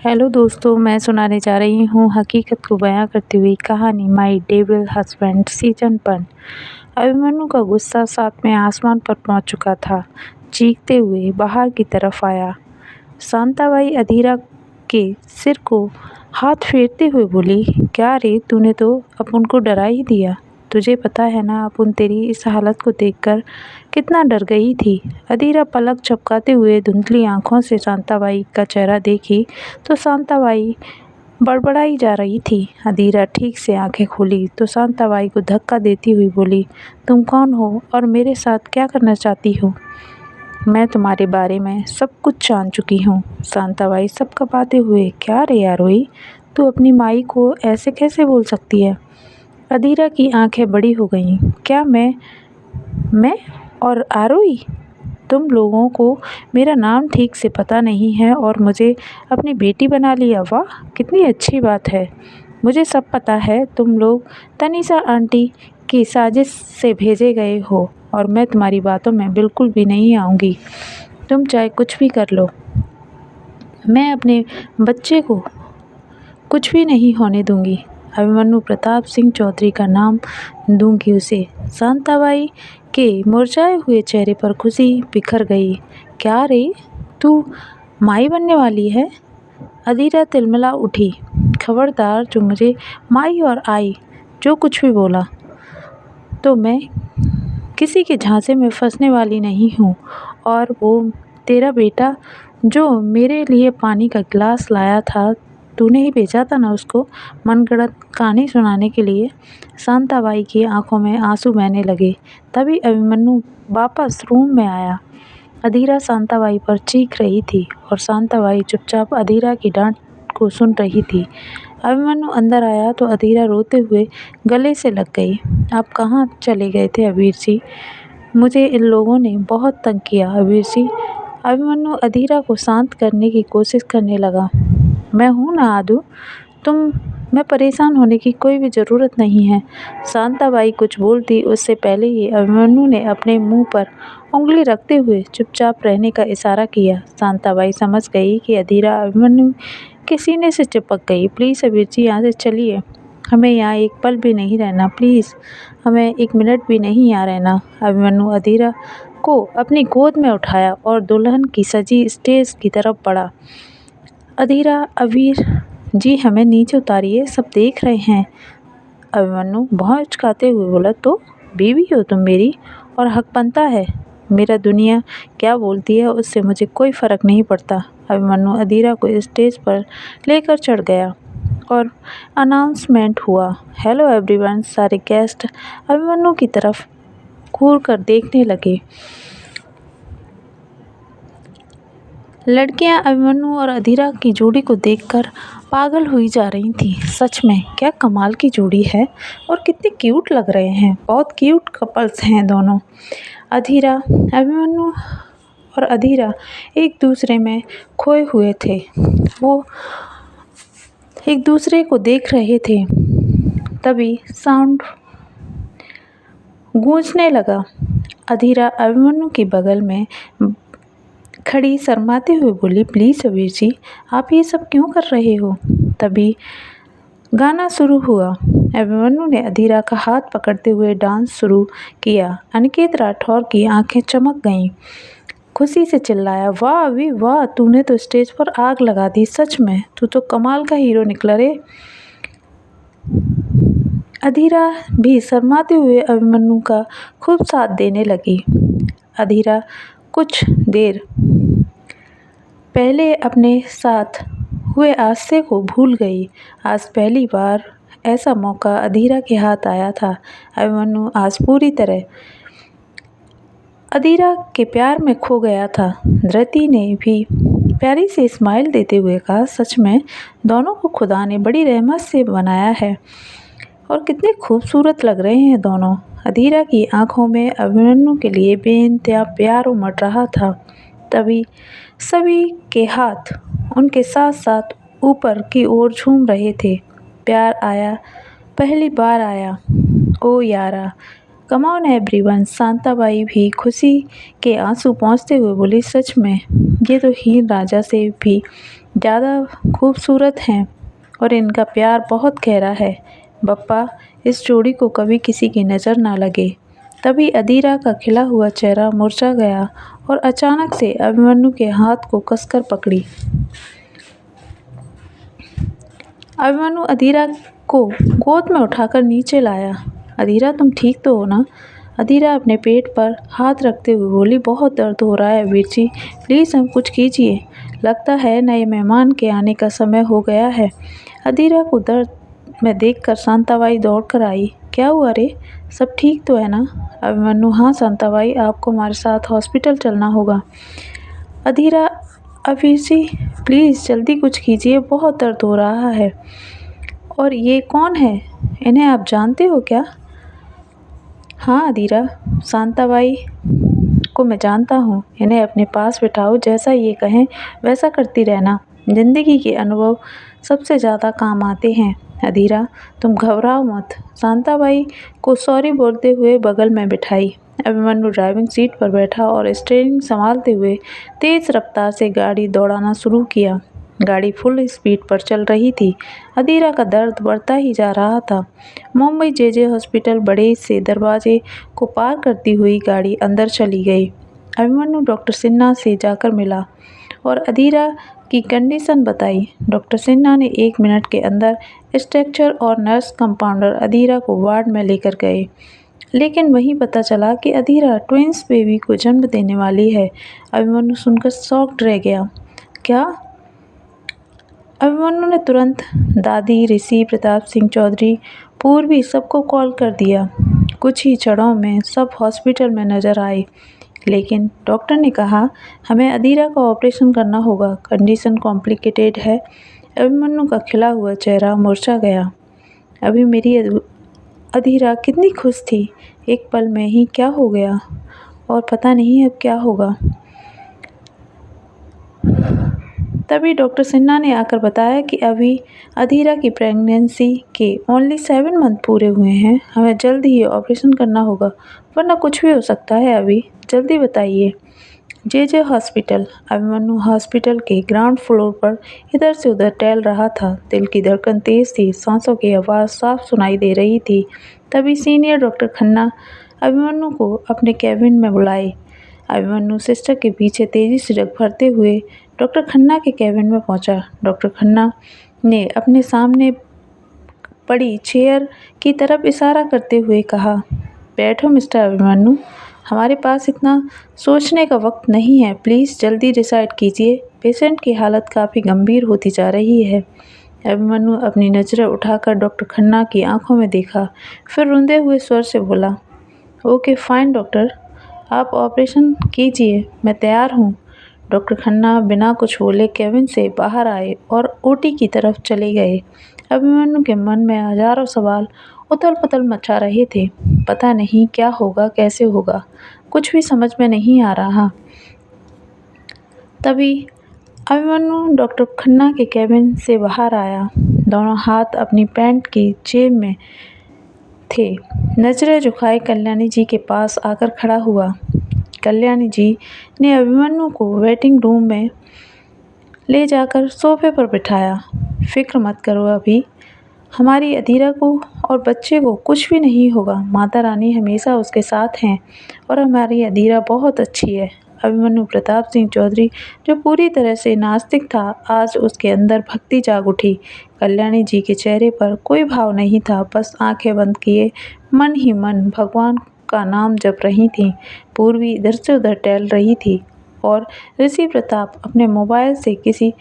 Hello दोस्तों, मैं सुनाने जा रही हूँ हकीकत को बयां करती हुई कहानी माई डेविल हस्बैंड सीजन 1। अभिमन्यु का गुस्सा सातवें आसमान पर पहुँच चुका था। चीखते हुए बाहर की तरफ आया। शांताबाई अधीरा के सिर को हाथ फेरते हुए बोली, क्या रे, तूने तो अपुन को डरा ही दिया। तुझे पता है ना अपुन तेरी इस हालत को देखकर कितना डर गई थी। अधीरा पलक झपकाते हुए धुंधली आंखों से शांताबाई का चेहरा देखी तो शांताबाई बड़बड़ाई जा रही थी। अधीरा ठीक से आंखें खोली तो शांताबाई को धक्का देती हुई बोली, तुम कौन हो और मेरे साथ क्या करना चाहती हो। मैं तुम्हारे बारे में सब कुछ जान चुकी हूँ। शांताबाई सब कपाते हुए, क्या रे आरोही, तू अपनी माई को ऐसे कैसे बोल सकती है। अधीरा की आंखें बड़ी हो गईं। क्या मैं और आरोही, तुम लोगों को मेरा नाम ठीक से पता नहीं है और मुझे अपनी बेटी बना लिया। वाह, कितनी अच्छी बात है। मुझे सब पता है। तुम लोग तनीषा आंटी की साजिश से भेजे गए हो और मैं तुम्हारी बातों में बिल्कुल भी नहीं आऊँगी। तुम चाहे कुछ भी कर लो, मैं अपने बच्चे को कुछ भी नहीं होने दूंगी। अभिमन्यु प्रताप सिंह चौधरी का नाम दूंगी उसे। शांताबाई के मुरझाए हुए चेहरे पर खुशी बिखर गई। क्या रे, तू माई बनने वाली है। अधीरा तिलमिला उठी। खबरदार, जो मुझे माई और आई जो कुछ भी बोला तो मैं किसी के झांसे में फंसने वाली नहीं हूँ। और वो तेरा बेटा जो मेरे लिए पानी का गिलास लाया था, तूने ही भेजा था ना उसको मनगढ़ंत कहानी सुनाने के लिए। शांताबाई की आंखों में आंसू बहने लगे। तभी अभिमन्यु वापस रूम में आया। अधीरा शांताबाई पर चीख रही थी और शांताबाई चुपचाप अधीरा की डांट को सुन रही थी। अभिमन्यु अंदर आया तो अधीरा रोते हुए गले से लग गई। आप कहाँ चले गए थे अबीर जी, मुझे इन लोगों ने बहुत तंग किया। अबीर जी, अभिमन्यु अधीरा को शांत करने की कोशिश करने लगा। मैं हूँ ना आदू, तुम में परेशान होने की कोई भी ज़रूरत नहीं है। शांताबाई कुछ बोलती उससे पहले ही अभिमन्यु ने अपने मुंह पर उंगली रखते हुए चुपचाप रहने का इशारा किया। शांताबाई समझ गई कि अधीरा अभिमन्यु के सीने से चिपक गई। प्लीज़ अबीर जी, यहाँ से चलिए, हमें यहाँ एक पल भी नहीं रहना। प्लीज़, हमें एक मिनट भी नहीं यहाँ रहना। अभिमन्यु अधीरा को अपनी गोद में उठाया और दुल्हन की सजी स्टेज की तरफ बढ़ा। अधीरा, अबीर जी हमें नीचे उतारिए, सब देख रहे हैं। अभिमन्यु भौं चुकाते हुए बोला, तो बीवी हो तुम मेरी और हक बनता है। मेरा दुनिया क्या बोलती है उससे मुझे कोई फ़र्क नहीं पड़ता। अभिमन्यु अधीरा को स्टेज पर लेकर चढ़ गया और अनाउंसमेंट हुआ। Hello everyone. सारे गेस्ट अभिमन्यु की तरफ घूर कर देखने लगे। लड़कियां अभिमन्यु और अधीरा की जोड़ी को देखकर पागल हुई जा रही थीं। सच में क्या कमाल की जोड़ी है और कितने क्यूट लग रहे हैं। बहुत क्यूट कपल्स हैं दोनों। अभिमन्यु और अधीरा एक दूसरे में खोए हुए थे। वो एक दूसरे को देख रहे थे। तभी साउंड गूंजने लगा। अधीरा अभिमन्यु के बगल में खड़ी शर्माते हुए बोली, प्लीज़ अबीर जी, आप ये सब क्यों कर रहे हो। तभी गाना शुरू हुआ। अभिमन्यु ने अधीरा का हाथ पकड़ते हुए डांस शुरू किया। अनिकेत राठौर की आंखें चमक गईं। खुशी से चिल्लाया, वाह अभी वाह, तूने तो स्टेज पर आग लगा दी। सच में तू तो कमाल का हीरो निकला रे। अधीरा भी शर्माते हुए अभिमन्यु का खूब साथ देने लगी। अधीरा कुछ देर पहले अपने साथ हुए हादसे को भूल गई। आज पहली बार ऐसा मौका अधीरा के हाथ आया था। अभिमन्यु आज पूरी तरह अधीरा के प्यार में खो गया था। धृति ने भी प्यारी से स्माइल देते हुए कहा, सच में दोनों को खुदा ने बड़ी रहमत से बनाया है और कितने खूबसूरत लग रहे हैं दोनों। अधीरा की आंखों में अभिमन्यु के लिए बेइंतहा प्यार उमड़ रहा था। तभी सभी के हाथ उनके साथ साथ ऊपर की ओर झूम रहे थे। प्यार आया, पहली बार आया, ओ यारा, कम ऑन एवरीवन। शांताबाई भी खुशी के आंसू पोंछते हुए बोली, सच में ये तो हीर रांझा से भी ज़्यादा खूबसूरत हैं और इनका प्यार बहुत गहरा है। बप्पा, इस जोड़ी को कभी किसी की नज़र ना लगे। तभी अदीरा का खिला हुआ चेहरा मुरझा गया और अचानक से अभिमन्यु के हाथ को कसकर पकड़ी। अभिमन्यु अदीरा को गोद में उठाकर नीचे लाया। अदीरा, तुम ठीक तो हो ना? अदीरा अपने पेट पर हाथ रखते हुए बोली, बहुत दर्द हो रहा है वीर जी, प्लीज़ हम कुछ कीजिए। लगता है नए मेहमान के आने का समय हो गया है। अदीरा को दर्द में देखकर शांताबाई दौड़ कर आई। क्या हुआ रे? सब ठीक तो है ना? अभिमन्यु, हाँ शांताबाई, आपको हमारे साथ हॉस्पिटल चलना होगा। अदीरा, अवीर जी प्लीज़ जल्दी कुछ कीजिए, बहुत दर्द हो रहा है। और ये कौन है? इन्हें आप जानते हो क्या? हाँ अदीरा, शांताबाई को मैं जानता हूँ। इन्हें अपने पास बिठाओ, जैसा ये कहें वैसा करती रहना। जिंदगी के अनुभव सबसे ज़्यादा काम आते हैं। अदीरा, तुम घबराओ मत। शांताबाई को सॉरी बोलते हुए बगल में बिठाई। अभिमन्यु ड्राइविंग सीट पर बैठा और स्टीयरिंग संभालते हुए तेज रफ्तार से गाड़ी दौड़ाना शुरू किया। गाड़ी फुल स्पीड पर चल रही थी। अदीरा का दर्द बढ़ता ही जा रहा था। मुंबई जे हॉस्पिटल बड़े से दरवाजे को पार करती हुई गाड़ी अंदर चली गई। अभिमन्यु डॉक्टर सिन्हा से जाकर मिला और अदीरा की कंडीशन बताई। डॉक्टर सिन्हा ने 1 मिनट के अंदर स्ट्रेचर और नर्स कंपाउंडर अदीरा को वार्ड में लेकर गए। लेकिन वहीं पता चला कि अदीरा ट्विंस बेबी को जन्म देने वाली है। अभिमन्यु सुनकर शॉक्ड रह गया। क्या? अभिमन्यु ने तुरंत दादी, ऋषि, प्रताप सिंह चौधरी, पूर्वी सबको कॉल कर दिया। कुछ ही क्षणों में सब हॉस्पिटल में नजर आए। लेकिन डॉक्टर ने कहा, हमें अदीरा का ऑपरेशन करना होगा, कंडीशन कॉम्प्लिकेटेड है। अभिमन्यु का खिला हुआ चेहरा मुरझा गया। अभी मेरी अदीरा कितनी खुश थी, एक पल में ही क्या हो गया और पता नहीं अब क्या होगा। तभी डॉक्टर सिन्हा ने आकर बताया कि अभी अदीरा की प्रेगनेंसी के ओनली 7 मंथ पूरे हुए हैं। हमें जल्द ही ऑपरेशन करना होगा, वरना कुछ भी हो सकता है। अभी जल्दी बताइए। जे हॉस्पिटल। अभिमन्यु हॉस्पिटल के ग्राउंड फ्लोर पर इधर से उधर टहल रहा था। दिल की धड़कन तेज थी, सांसों की आवाज़ साफ सुनाई दे रही थी। तभी सीनियर डॉक्टर खन्ना अभिमन्यु को अपने कैबिन में बुलाए। अभिमन्यु सिस्टर के पीछे तेजी से डग भरते हुए डॉक्टर खन्ना के कैबिन में पहुंचा। डॉक्टर खन्ना ने अपने सामने पड़ी चेयर की तरफ इशारा करते हुए कहा, बैठो मिस्टर अभिमन्यु, हमारे पास इतना सोचने का वक्त नहीं है। प्लीज़ जल्दी डिसाइड कीजिए, पेशेंट की हालत काफ़ी गंभीर होती जा रही है। अभिमन्यु अपनी नज़रें उठाकर डॉक्टर खन्ना की आंखों में देखा, फिर रुंधे हुए स्वर से बोला, ओके फाइन डॉक्टर, आप ऑपरेशन कीजिए, मैं तैयार हूँ। डॉक्टर खन्ना बिना कुछ बोले केबिन से बाहर आए और ओटी की तरफ चले गए। अभिमन्यु के मन में हजारों सवाल उथल पुथल मचा रहे थे। पता नहीं क्या होगा, कैसे होगा, कुछ भी समझ में नहीं आ रहा। तभी अभिमन्यु डॉक्टर खन्ना के केबिन से बाहर आया। दोनों हाथ अपनी पैंट की जेब में थे। नजरें झुकाए कल्याणी जी के पास आकर खड़ा हुआ। कल्याणी जी ने अभिमन्यु को वेटिंग रूम में ले जाकर सोफे पर बिठाया। फिक्र मत करो, अभी हमारी अदीरा को और बच्चे को कुछ भी नहीं होगा। माता रानी हमेशा उसके साथ हैं और हमारी अदीरा बहुत अच्छी है। अभिमन्यु प्रताप सिंह चौधरी, जो पूरी तरह से नास्तिक था, आज उसके अंदर भक्ति जाग उठी। कल्याणी जी के चेहरे पर कोई भाव नहीं था, बस आंखें बंद किए मन ही मन भगवान का नाम जप रही थीं। पूर्वी इधर से उधर टहल रही थी और ऋषि प्रताप अपने मोबाइल से किसी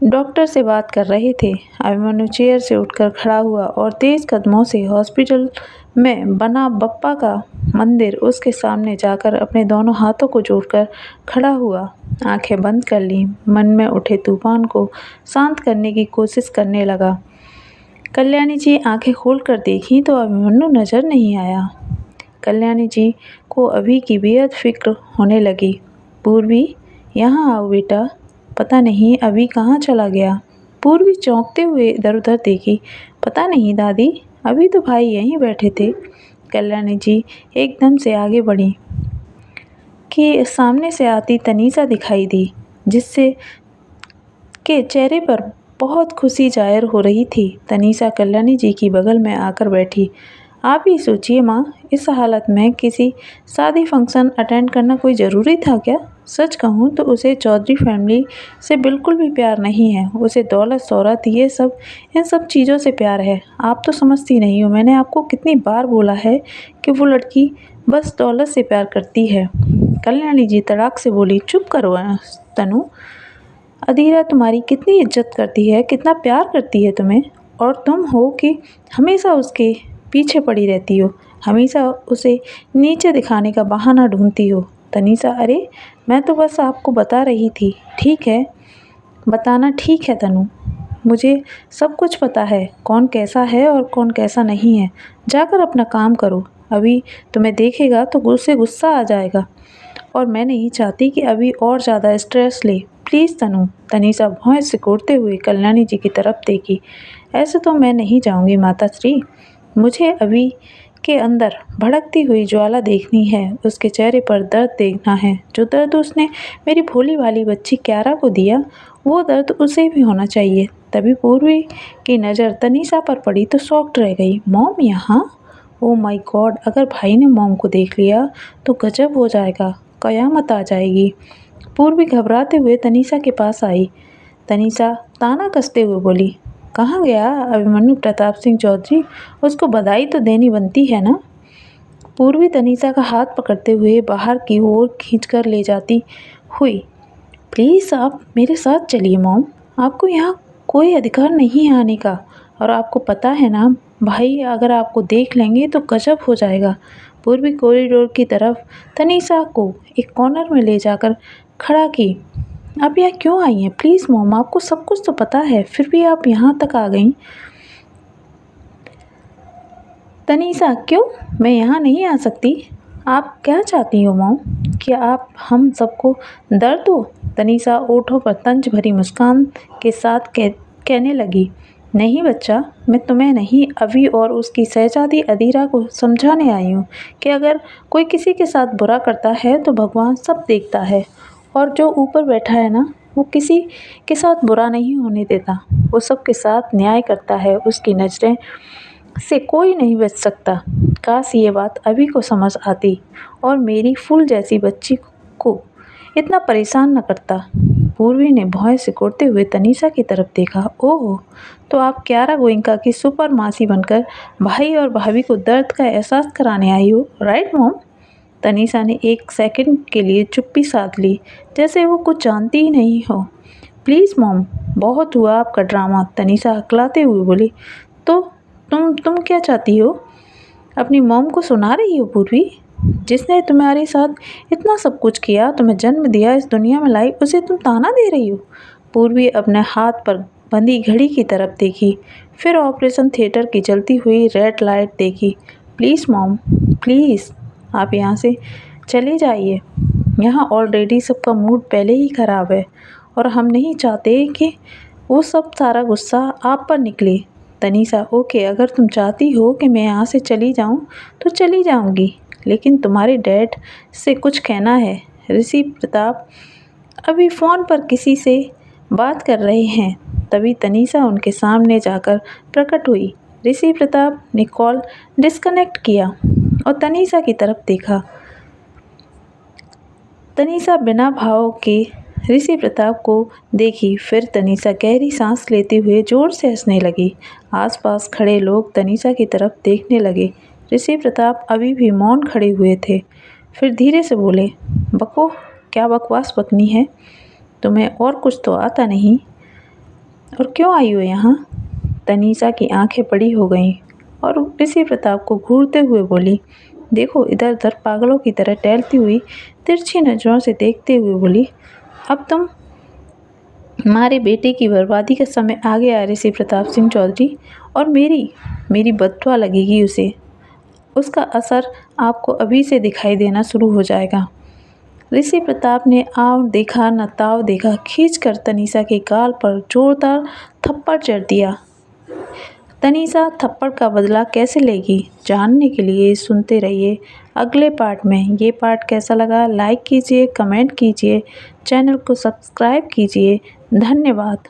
डॉक्टर से बात कर रहे थे। अभिमन्यु चेयर से उठकर खड़ा हुआ और तेज कदमों से हॉस्पिटल में बना बप्पा का मंदिर उसके सामने जाकर अपने दोनों हाथों को जोड़कर खड़ा हुआ। आंखें बंद कर ली, मन में उठे तूफान को शांत करने की कोशिश करने लगा। कल्याणी जी आंखें खोलकर देखी तो अभिमन्यु नजर नहीं आया। कल्याणी जी को अभी की बेहद फिक्र होने लगी। पूर्वी, यहाँ आओ बेटा, पता नहीं अभी कहाँ चला गया। पूर्वी चौंकते हुए इधर उधर देखी। पता नहीं दादी, अभी तो भाई यहीं बैठे थे। कल्याणी जी एकदम से आगे बढ़ी कि सामने से आती तनीषा दिखाई दी, जिससे के चेहरे पर बहुत खुशी जाहिर हो रही थी। तनीषा कल्याणी जी की बगल में आकर बैठी। आप ही सोचिए माँ, इस हालत में किसी शादी फंक्शन अटेंड करना कोई ज़रूरी था क्या? सच कहूँ तो उसे चौधरी फैमिली से बिल्कुल भी प्यार नहीं है। उसे दौलत शोहरत इन सब चीज़ों से प्यार है। आप तो समझती नहीं हो, मैंने आपको कितनी बार बोला है कि वो लड़की बस दौलत से प्यार करती है। कल्याणी जी तड़ाक से बोली, चुप करो तनु। अधीरा तुम्हारी कितनी इज्जत करती है, कितना प्यार करती है तुम्हें, और तुम हो कि हमेशा उसके पीछे पड़ी रहती हो, हमेशा उसे नीचे दिखाने का बहाना ढूंढती हो। तनीषा, अरे मैं तो बस आपको बता रही थी। ठीक है, बताना ठीक है तनु, मुझे सब कुछ पता है, कौन कैसा है और कौन कैसा नहीं है। जाकर अपना काम करो, अभी तुम्हें देखेगा तो गुस्सा आ जाएगा, और मैं नहीं चाहती कि अभी और ज़्यादा स्ट्रेस ले। प्लीज़ तनु। तनीषा भौं सिकोड़ते हुए कल्याणी जी की तरफ देखी। ऐसे तो मैं नहीं जाऊंगी माता श्री, मुझे अभी के अंदर भड़कती हुई ज्वाला देखनी है, उसके चेहरे पर दर्द देखना है। जो दर्द उसने मेरी भोली भाली बच्ची क्यारा को दिया, वो दर्द उसे भी होना चाहिए। तभी पूर्वी की नज़र तनीषा पर पड़ी तो शॉक्ड रह गई। मॉम यहाँ? ओ माय गॉड, अगर भाई ने मॉम को देख लिया तो गजब हो जाएगा, कयामत आ जाएगी। पूर्वी घबराते हुए तनीषा के पास आई। तनीषा ताना कसते हुए बोली, कहाँ गया अभिमन्यु प्रताप सिंह चौधरी? उसको बधाई तो देनी बनती है ना? पूर्वी तनीषा का हाथ पकड़ते हुए बाहर की ओर खींचकर ले जाती हुई, प्लीज़ आप मेरे साथ चलिए मॉम, आपको यहाँ कोई अधिकार नहीं है आने का, और आपको पता है ना भाई अगर आपको देख लेंगे तो गजब हो जाएगा। पूर्वी कॉरिडोर की तरफ तनीषा को एक कॉर्नर में ले जाकर खड़ा की। आप यहाँ क्यों आई हैं? प्लीज़ मॉम, आपको सब कुछ तो पता है, फिर भी आप यहाँ तक आ गई। तनीषा, क्यों? मैं यहाँ नहीं आ सकती? आप क्या चाहती हो मॉम? कि आप हम सबको दर्द हो? तनीषा ओठों पर तंज भरी मुस्कान के साथ कहने लगी, नहीं बच्चा, मैं तुम्हें नहीं, अभी और उसकी शहजादी अधीरा को समझाने आई हूँ कि अगर कोई किसी के साथ बुरा करता है तो भगवान सब देखता है, और जो ऊपर बैठा है ना, वो किसी के साथ बुरा नहीं होने देता, वो सबके साथ न्याय करता है, उसकी नज़रें से कोई नहीं बच सकता। काश ये बात अभी को समझ आती और मेरी फूल जैसी बच्ची को इतना परेशान न करता। पूर्वी ने भौं सिकोड़ते हुए तनीषा की तरफ देखा। ओह, तो आप क्यारा गोइंका की सुपर मासी बनकर भाई और भाभी को दर्द का एहसास कराने आई हो, राइट मॉम? तनीषा ने एक सेकंड के लिए चुप्पी साध ली, जैसे वो कुछ जानती ही नहीं हो। प्लीज़ मॉम, बहुत हुआ आपका ड्रामा। तनीषा हकलाते हुए बोली, तो तुम क्या चाहती हो? अपनी मॉम को सुना रही हो पूर्वी? जिसने तुम्हारे साथ इतना सब कुछ किया, तुम्हें जन्म दिया, इस दुनिया में लाई, उसे तुम ताना दे रही हो? पूर्वी अपने हाथ पर बंधी घड़ी की तरफ देखी, फिर ऑपरेशन थिएटर की जलती हुई रेड लाइट देखी। प्लीज़ मॉम, प्लीज़ आप यहाँ से चले जाइए। यहाँ ऑलरेडी सबका मूड पहले ही ख़राब है, और हम नहीं चाहते कि वो सब सारा गुस्सा आप पर निकले। तनीषा, ओके, अगर तुम चाहती हो कि मैं यहाँ से चली जाऊँ तो चली जाऊँगी, लेकिन तुम्हारे डैड से कुछ कहना है। ऋषि प्रताप अभी फ़ोन पर किसी से बात कर रहे हैं। तभी तनीषा उनके सामने जाकर प्रकट हुई। ऋषि प्रताप ने कॉल डिस्कनेक्ट किया और तनीषा की तरफ देखा। तनीषा बिना भाव के ऋषि प्रताप को देखी, फिर तनीषा गहरी सांस लेते हुए ज़ोर से हंसने लगी। आसपास खड़े लोग तनीषा की तरफ देखने लगे। ऋषि प्रताप अभी भी मौन खड़े हुए थे, फिर धीरे से बोले, बको, क्या बकवास बकनी है? तुम्हें और कुछ तो आता नहीं, और क्यों आई हो यहाँ? तनीषा की आंखें बड़ी हो गईं और ऋषि प्रताप को घूरते हुए बोली, देखो इधर उधर पागलों की तरह टहलती हुई तिरछी नज़रों से देखते हुए बोली, अब तुम हमारे बेटे की बर्बादी का समय आ गया ऋषि प्रताप सिंह चौधरी, और मेरी बद्दुआ लगेगी उसे। उसका असर आपको अभी से दिखाई देना शुरू हो जाएगा। ऋषि प्रताप ने आव देखा न ताव देखा, खींचकर तनीषा के गाल पर जोरदार थप्पड़ जड़ दिया। तनीषा थप्पड़ का बदला कैसे लेगी, जानने के लिए सुनते रहिए अगले पार्ट में। ये पार्ट कैसा लगा, लाइक कीजिए, कमेंट कीजिए, चैनल को सब्सक्राइब कीजिए। धन्यवाद।